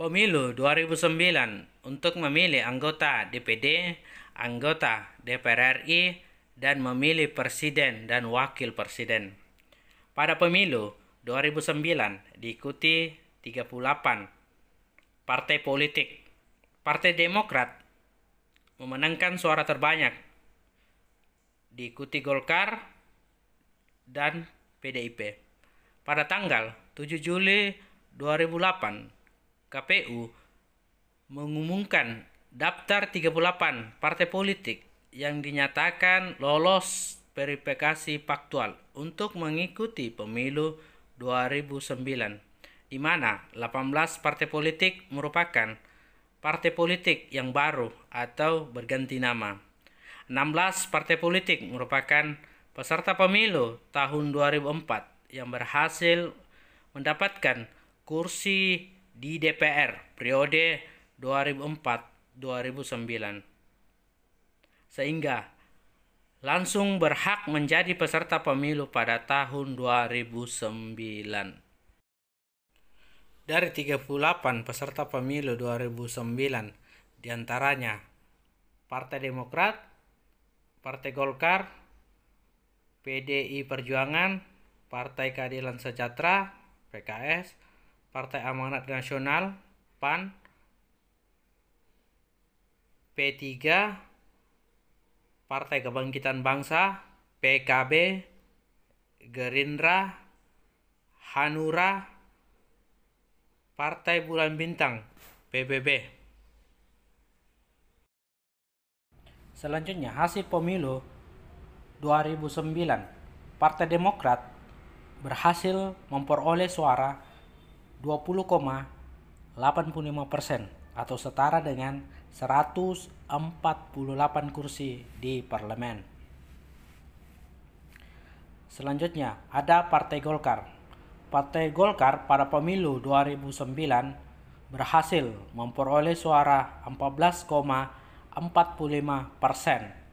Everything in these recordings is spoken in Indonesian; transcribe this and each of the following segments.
Pemilu 2009 untuk memilih anggota DPD, anggota DPR RI, dan memilih presiden dan wakil presiden. Pada pemilu 2009 diikuti 38 partai politik. Partai Demokrat memenangkan suara terbanyak, diikuti Golkar dan PDIP. Pada tanggal 7 Juli 2008, KPU mengumumkan daftar 38 partai politik yang dinyatakan lolos verifikasi faktual untuk mengikuti pemilu 2009, di mana 18 partai politik merupakan partai politik yang baru atau berganti nama. 16 partai politik merupakan peserta pemilu tahun 2004 yang berhasil mendapatkan kursi di DPR periode 2004-2009, sehingga langsung berhak menjadi peserta pemilu pada tahun 2009. Dari 38 peserta pemilu 2009, diantaranya Partai Demokrat, Partai Golkar, PDI Perjuangan, Partai Keadilan Sejahtera, PKS, Partai Amanat Nasional, PAN, P3, Partai Kebangkitan Bangsa, PKB, Gerindra, Hanura, Partai Bulan Bintang, PBB. Selanjutnya, hasil pemilu 2009, Partai Demokrat berhasil memperoleh suara 20,85% atau setara dengan 148 kursi di parlemen. Selanjutnya, ada Partai Golkar. Partai Golkar pada pemilu 2009 berhasil memperoleh suara 14,45%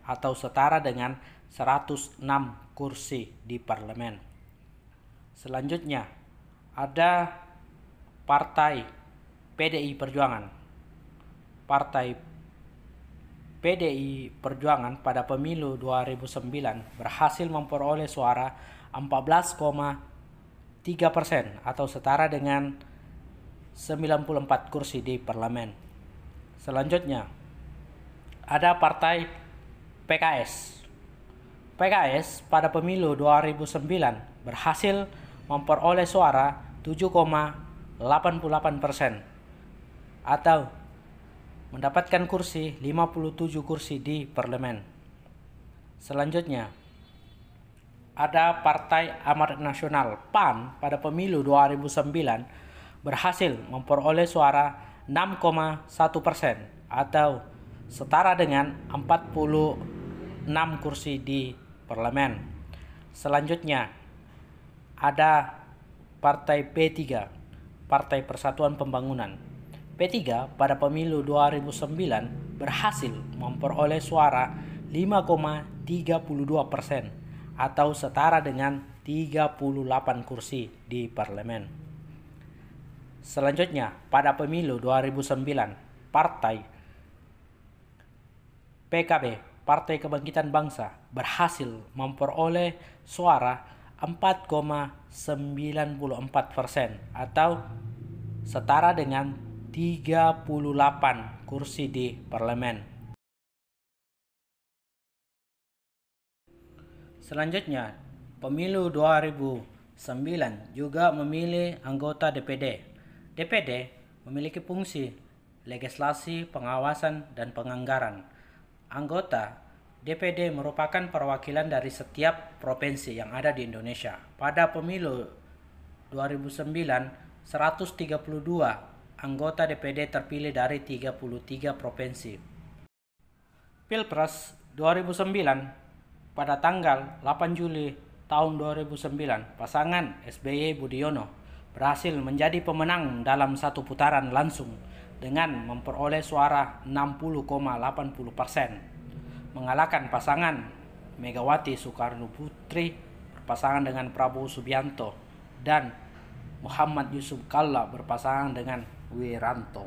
atau setara dengan 106 kursi di parlemen. Selanjutnya, ada Partai PDI Perjuangan. Partai PDI Perjuangan pada pemilu 2009 berhasil memperoleh suara 14,3% atau setara dengan 94 kursi di parlemen. Selanjutnya, ada Partai PKS. PKS pada pemilu 2009 berhasil memperoleh suara 7,88% atau mendapatkan kursi 57 kursi di parlemen. Selanjutnya, ada Partai Amanat Nasional PAN pada pemilu 2009 berhasil memperoleh suara 6,1% atau setara dengan 46 kursi di parlemen. Selanjutnya, ada Partai P3, Partai Persatuan Pembangunan. P3 pada pemilu 2009 berhasil memperoleh suara 5,32% atau setara dengan 38 kursi di parlemen. Selanjutnya, pada pemilu 2009, Partai PKB, Partai Kebangkitan Bangsa, berhasil memperoleh suara 4,94% atau setara dengan 38 kursi di parlemen. Selanjutnya, pemilu 2009 juga memilih anggota DPD. DPD memiliki fungsi legislasi, pengawasan, dan penganggaran. Anggota DPD merupakan perwakilan dari setiap provinsi yang ada di Indonesia. Pada pemilu 2009, 132 anggota DPD terpilih dari 33 provinsi. Pilpres 2009 pada tanggal 8 Juli tahun 2009, pasangan SBY Budiono berhasil menjadi pemenang dalam satu putaran langsung dengan memperoleh suara 60,80%. Mengalahkan pasangan Megawati Soekarno Putri berpasangan dengan Prabowo Subianto dan Muhammad Yusuf Kalla berpasangan dengan Wiranto.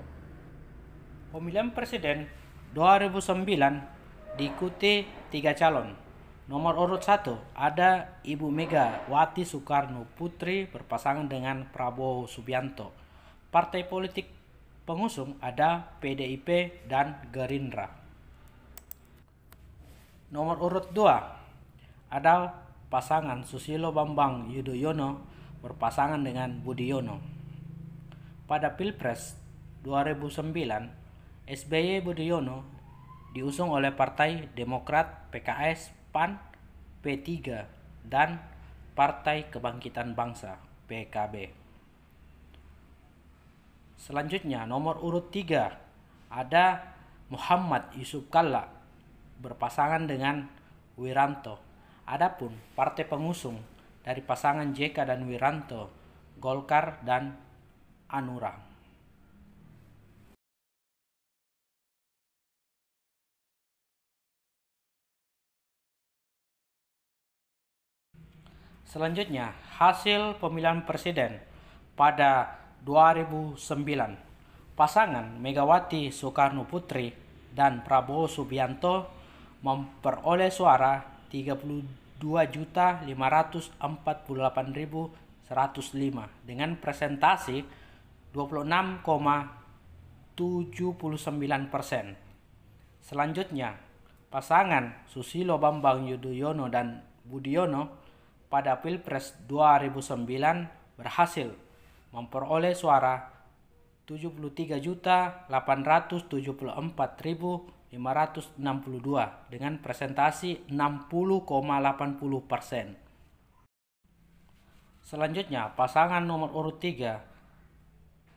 Pemilihan presiden 2009 diikuti 3 calon. Nomor urut 1 ada Ibu Megawati Soekarno Putri berpasangan dengan Prabowo Subianto. Partai politik pengusung ada PDIP dan Gerindra. Nomor urut 2 ada pasangan Susilo Bambang Yudhoyono berpasangan dengan Budiono. Pada Pilpres 2009, SBY Budiono diusung oleh Partai Demokrat, PKS, PAN, P3, dan Partai Kebangkitan Bangsa, PKB. Selanjutnya, nomor urut 3 ada Muhammad Yusuf Kalla berpasangan dengan Wiranto. Adapun partai pengusung dari pasangan JK dan Wiranto, Golkar dan Hanura. Selanjutnya, hasil pemilihan presiden pada 2009. Pasangan Megawati Soekarno Putri dan Prabowo Subianto memperoleh suara 32.548.105 dengan presentasi 26,79%. Selanjutnya, pasangan Susilo Bambang Yudhoyono dan Budiono pada Pilpres 2009 berhasil memperoleh suara 73.874.562 dengan presentasi 60,80%. Selanjutnya, pasangan nomor urut 3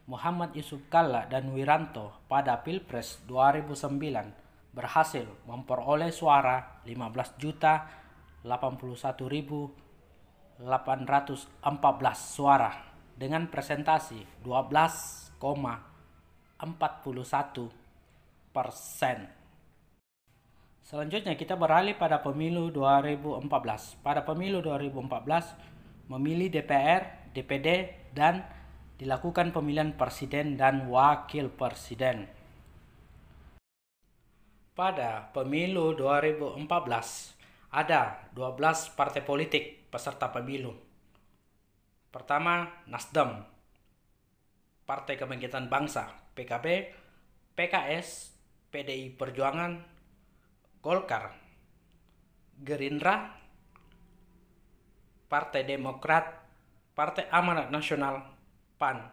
Muhammad Yusuf Kalla dan Wiranto pada Pilpres 2009 berhasil memperoleh suara 15.081.814 suara dengan presentasi 12,41%. Selanjutnya kita beralih pada pemilu 2014. Pada pemilu 2014 memilih DPR, DPD, dan dilakukan pemilihan presiden dan wakil presiden. Pada pemilu 2014 ada 12 partai politik peserta pemilu. Pertama, Nasdem, Partai Kebangkitan Bangsa, PKB, PKS, PDI Perjuangan, Golkar, Gerindra, Partai Demokrat, Partai Amanat Nasional, PAN.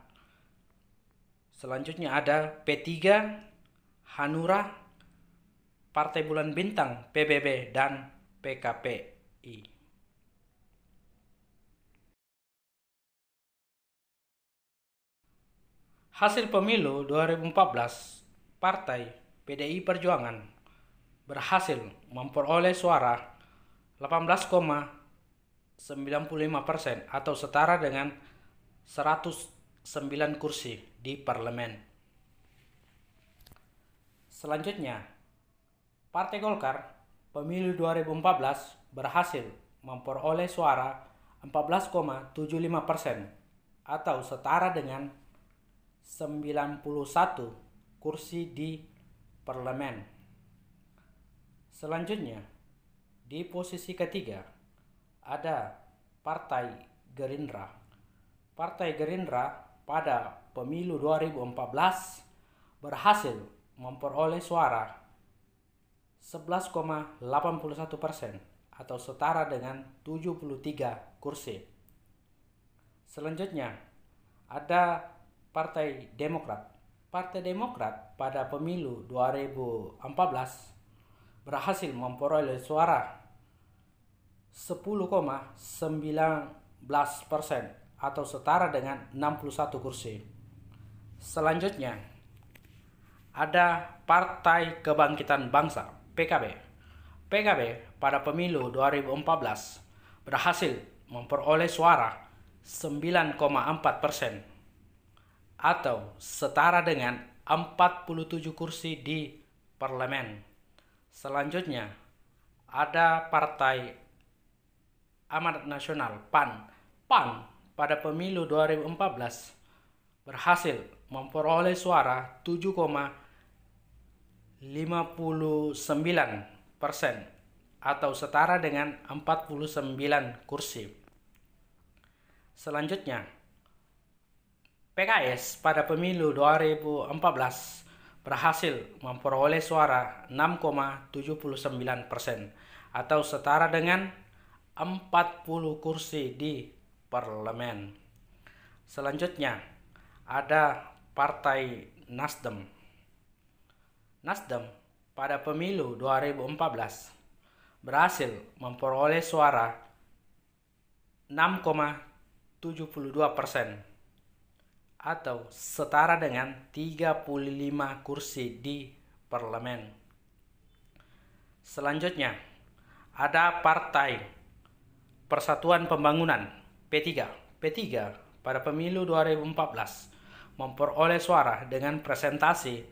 Selanjutnya ada P3, Hanura, Partai Bulan Bintang, PBB, dan PKPI. Hasil pemilu 2014, Partai PDI Perjuangan berhasil memperoleh suara 18,95% atau setara dengan 109 kursi di parlemen. Selanjutnya, Partai Golkar pemilu 2014 berhasil memperoleh suara 14,75% atau setara dengan 91 kursi di parlemen. Selanjutnya, di posisi ketiga ada Partai Gerindra. Partai Gerindra pada pemilu 2014 berhasil memperoleh suara 11,81% atau setara dengan 73 kursi. Selanjutnya, ada Partai Demokrat. Partai Demokrat pada pemilu 2014 berhasil memperoleh suara 10,19% atau setara dengan 61 kursi. Selanjutnya, ada Partai Kebangkitan Bangsa, PKB. PKB pada pemilu 2014 berhasil memperoleh suara 9,4% atau setara dengan 47 kursi di parlemen. Selanjutnya, ada Partai Amanat Nasional, PAN. PAN pada pemilu 2014 berhasil memperoleh suara 7,59% atau setara dengan 49 kursi. Selanjutnya, PKS pada pemilu 2014 berhasil memperoleh suara 6,79% atau setara dengan 40 kursi di parlemen. Selanjutnya, ada Partai Nasdem. Nasdem pada pemilu 2014 berhasil memperoleh suara 6,72% atau setara dengan 35 kursi di parlemen. Selanjutnya, ada Partai Persatuan Pembangunan P3. P3 pada pemilu 2014 memperoleh suara dengan presentasi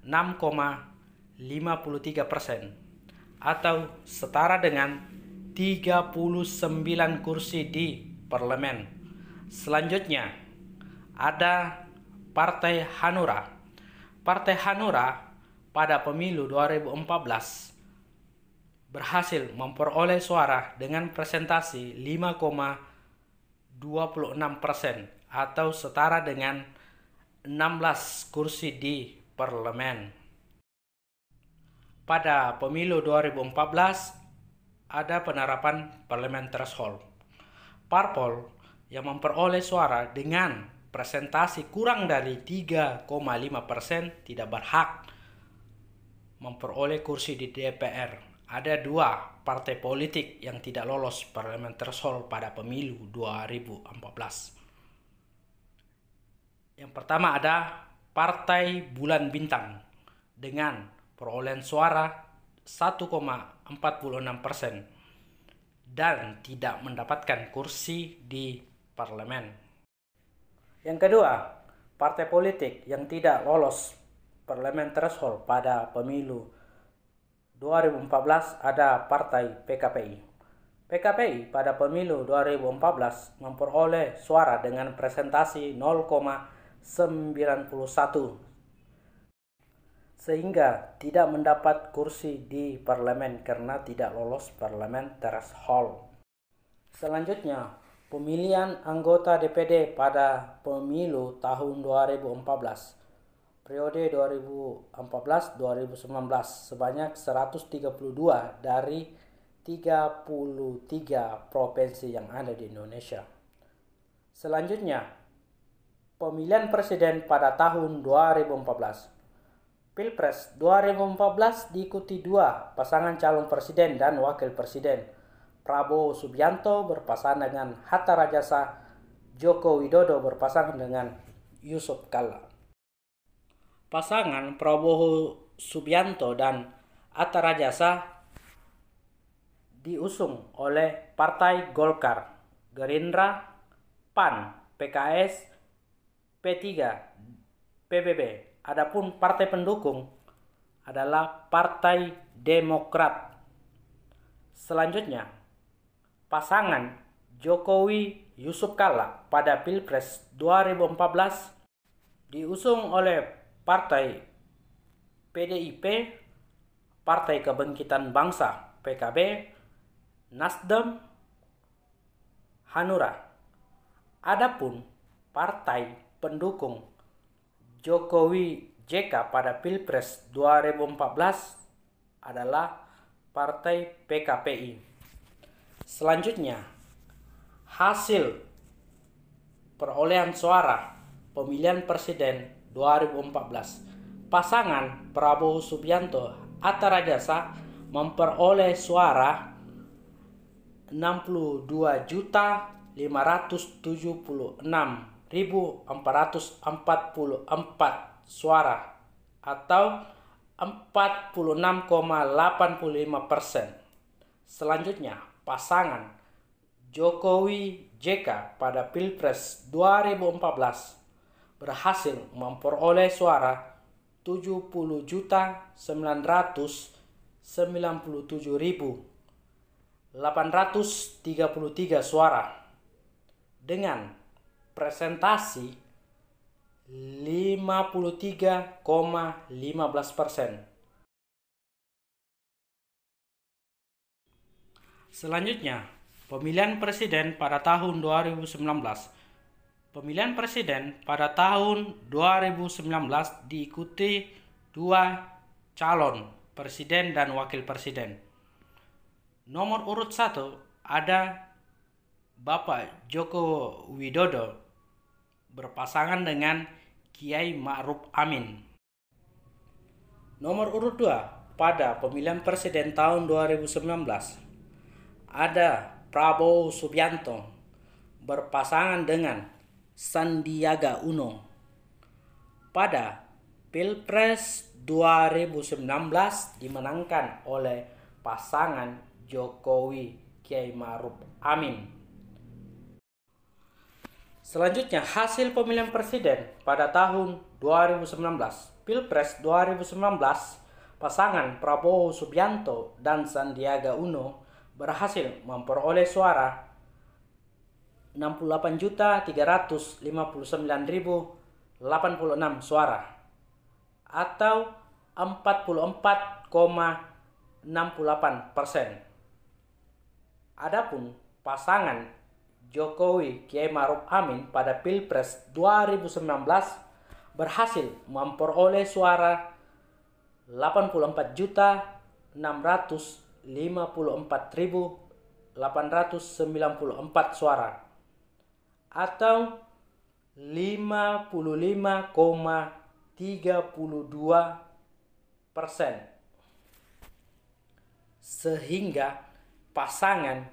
6,53% atau setara dengan 39 kursi di parlemen. Selanjutnya, ada Partai Hanura. Partai Hanura pada pemilu 2014 berhasil memperoleh suara dengan presentasi 5,26% atau setara dengan 16 kursi di parlemen. Pada pemilu 2014 ada penerapan parlemen threshold. Parpol yang memperoleh suara dengan presentasi kurang dari 3,5% tidak berhak memperoleh kursi di DPR. Ada 2 partai politik yang tidak lolos parlemen threshold pada pemilu 2014. Yang pertama ada Partai Bulan Bintang dengan perolehan suara 1,46% dan tidak mendapatkan kursi di parlemen. Yang kedua, partai politik yang tidak lolos parlemen threshold pada pemilu 2014 ada Partai PKPI. PKPI pada pemilu 2014 memperoleh suara dengan presentasi 0,91 sehingga tidak mendapat kursi di parlemen karena tidak lolos parlemen threshold. Selanjutnya, pemilihan anggota DPD pada pemilu tahun 2014 periode 2014-2019 sebanyak 132 dari 33 provinsi yang ada di Indonesia. Selanjutnya, pemilihan presiden pada tahun 2014. Pilpres 2014 diikuti 2 pasangan calon presiden dan wakil presiden. Prabowo Subianto berpasangan dengan Hatta Rajasa, Joko Widodo berpasangan dengan Yusuf Kalla. Pasangan Prabowo Subianto dan Hatta Rajasa diusung oleh Partai Golkar, Gerindra, PAN, PKS, P3, PBB. Adapun partai pendukung adalah Partai Demokrat. Selanjutnya, pasangan Jokowi Yusuf Kalla pada Pilpres 2014 diusung oleh Partai PDIP, Partai Kebangkitan Bangsa PKB, Nasdem, Hanura. Adapun partai pendukung Jokowi JK pada Pilpres 2014 adalah Partai PKPI. Selanjutnya, hasil perolehan suara pemilihan presiden 2014. Pasangan Prabowo Subianto Hatta Rajasa memperoleh suara 62.576.444 suara atau 46,85%. Selanjutnya, pasangan Jokowi JK pada Pilpres 2014 berhasil memperoleh suara 70.997.833 suara dengan presentasi 53,15%. Selanjutnya, pemilihan presiden pada tahun 2019. Pemilihan presiden pada tahun 2019 diikuti dua calon presiden dan wakil presiden. Nomor urut 1 ada Bapak Joko Widodo berpasangan dengan Kiai Ma'ruf Amin. Nomor urut 2 pada pemilihan presiden tahun 2019 ada Prabowo Subianto berpasangan dengan Sandiaga Uno. Pada Pilpres 2019 dimenangkan oleh pasangan Jokowi Kiai Ma'ruf Amin. Selanjutnya, hasil pemilihan presiden pada tahun 2019. Pilpres 2019, pasangan Prabowo Subianto dan Sandiaga Uno berhasil memperoleh suara 68.359.086 suara atau 44,68%. Adapun pasangan Jokowi Kiai Ma'ruf Amin pada Pilpres 2019 berhasil memperoleh suara 84.654.894 suara atau 55,32%, sehingga pasangan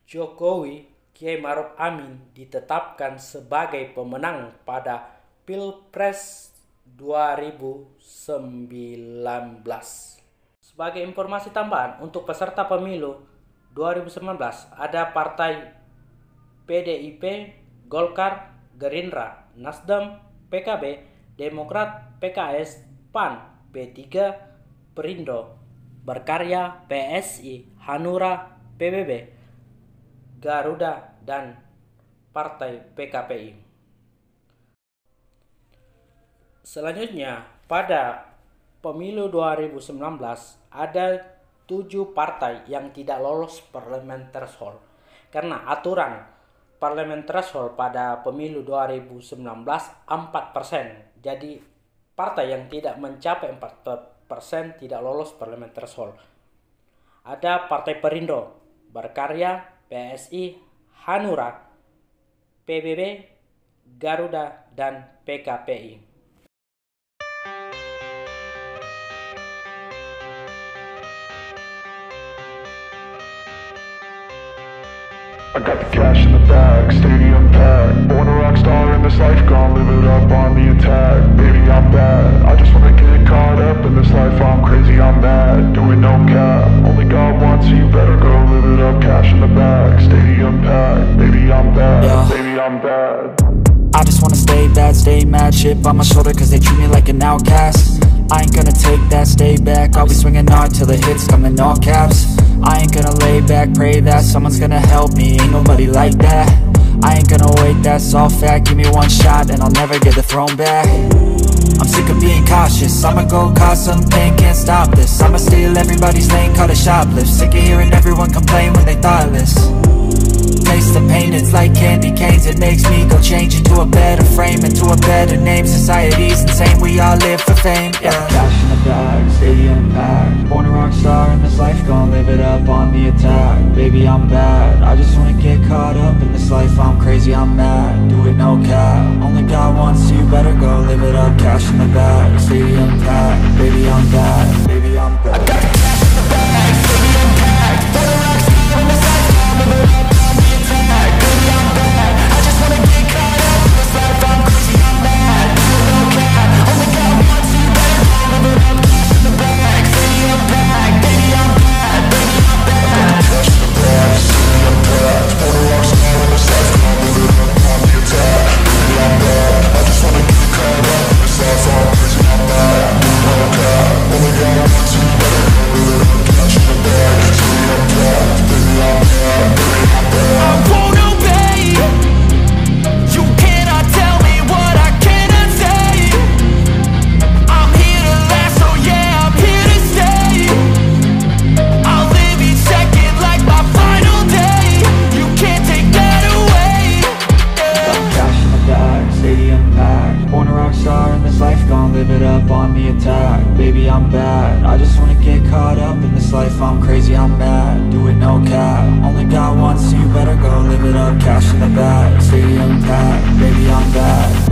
Jokowi Kiai Ma'ruf Amin ditetapkan sebagai pemenang pada Pilpres 2019. Sebagai informasi tambahan untuk peserta pemilu 2019 ada partai PDIP, Golkar, Gerindra, Nasdem, PKB, Demokrat, PKS, PAN, P3, Perindo, Berkarya, PSI, Hanura, PBB, Garuda, dan Partai PKPI. Selanjutnya, pada pemilu 2019 ada 7 partai yang tidak lolos parliamentary threshold karena aturan parliamentary threshold pada pemilu 2019 4%. Jadi partai yang tidak mencapai 4% tidak lolos parliamentary threshold. Ada Partai Perindo, Berkarya, PSI, Hanura, PBB, Garuda, dan PKPI. I got the cash in the bag, stadium packed. Born a rock star in this life, gonna live it up on the attack. Baby, I'm bad, I just wanna get caught up in this life. I'm crazy, I'm mad, doing no cap. Only God wants you, better go live it up. Cash in the bag, stadium packed. Baby, I'm bad, baby, I'm bad. I just wanna stay bad, stay mad. Chip on my shoulder cause they treat me like an outcast. I ain't gonna take that, stay back. I'll be swinging hard till the hits come in all caps. I ain't gonna lay back, pray that someone's gonna help me. Ain't nobody like that. I ain't gonna wait, that's all fact. Give me one shot and I'll never get the throne back. I'm sick of being cautious, I'ma go cause something, can't stop this. I'ma steal everybody's lane, call it shoplift. Sick of hearing everyone complain when they thoughtless. Taste the pain, it's like candy canes. It makes me go change into a better frame, into a better name. Society's insane, we all live for fame, yeah. Cash in the bag, stadium packed. Born a rock star in this life, gonna live it up on the attack. Baby, I'm bad, I just wanna get caught up in this life. I'm crazy, I'm mad, do it no cap. Only God wants you, better go live it up. Cash in the bag, stadium packed. Baby, I'm bad, baby, I'm bad. I got the cash in the bag, stadium packed. Born a rock star in this life, gonna live it up on the attack. Baby, I'm bad, I just wanna get caught up in this life. I'm crazy, I'm mad, do it no cap. Only God wants you, better go live it up. Cash in the bag, stadium packed. Baby, I'm bad, baby, I'm bad. Cash in the bag, stadium packed. Born a rock star in this life, gonna live it up on the attack. Baby, I'm bad, I just wanna get caught up in this life. I'm crazy, I'm mad, do it no cap. Only God wants you, better go live it up. baby I'm bad. I just wanna get caught up in this life, I'm crazy, I'm mad. Do it no cap, only got one, so you better go live it up. Cash in the bag, stadium packed, baby I'm bad.